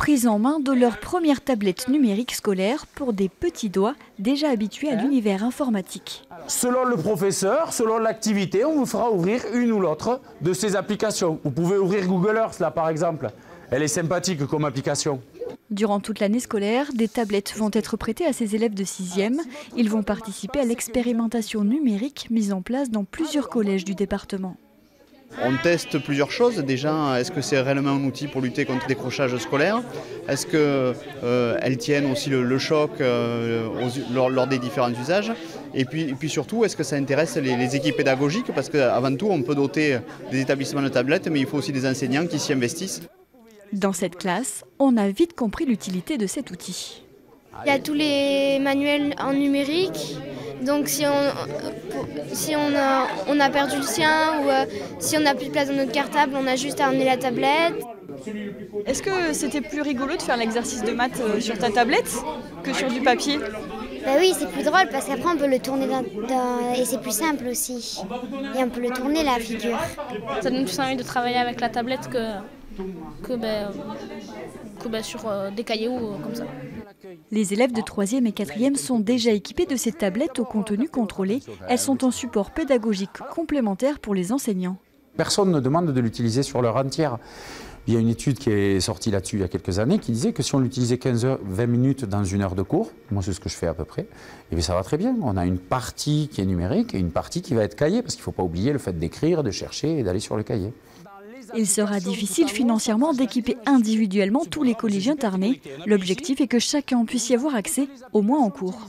prise en main de leur première tablette numérique scolaire pour des petits doigts déjà habitués à l'univers informatique. Selon le professeur, selon l'activité, on vous fera ouvrir une ou l'autre de ces applications. Vous pouvez ouvrir Google Earth là par exemple. Elle est sympathique comme application. Durant toute l'année scolaire, des tablettes vont être prêtées à ces élèves de 6e. Ils vont participer à l'expérimentation numérique mise en place dans plusieurs collèges du département. On teste plusieurs choses. Déjà, est-ce que c'est réellement un outil pour lutter contre le décrochage scolaire? Est-ce qu'elles tiennent aussi le choc lors des différents usages? Et puis surtout, est-ce que ça intéresse les équipes pédagogiques? Parce qu'avant tout, on peut doter des établissements de tablettes, mais il faut aussi des enseignants qui s'y investissent. Dans cette classe, on a vite compris l'utilité de cet outil. Il y a tous les manuels en numérique, donc si on a perdu le sien ou si on n'a plus de place dans notre cartable, on a juste à emmener la tablette. Est-ce que c'était plus rigolo de faire l'exercice de maths sur ta tablette que sur du papier? Bah oui, c'est plus drôle parce qu'après on peut le tourner et c'est plus simple aussi. Et on peut le tourner la figure. Ça donne plus envie de travailler avec la tablette que sur des cahiers ou comme ça. Les élèves de 3e et 4e sont déjà équipés de ces tablettes au contenu contrôlé. Elles sont un support pédagogique complémentaire pour les enseignants. Personne ne demande de l'utiliser sur l'heure entière. Il y a une étude qui est sortie là-dessus il y a quelques années qui disait que si on l'utilisait 15-20 minutes dans une heure de cours, moi c'est ce que je fais à peu près, et bien ça va très bien. On a une partie qui est numérique et une partie qui va être cahier, parce qu'il ne faut pas oublier le fait d'écrire, de chercher et d'aller sur le cahier. Il sera difficile financièrement d'équiper individuellement tous les collégiens tarnais. L'objectif est que chacun puisse y avoir accès, au moins en cours.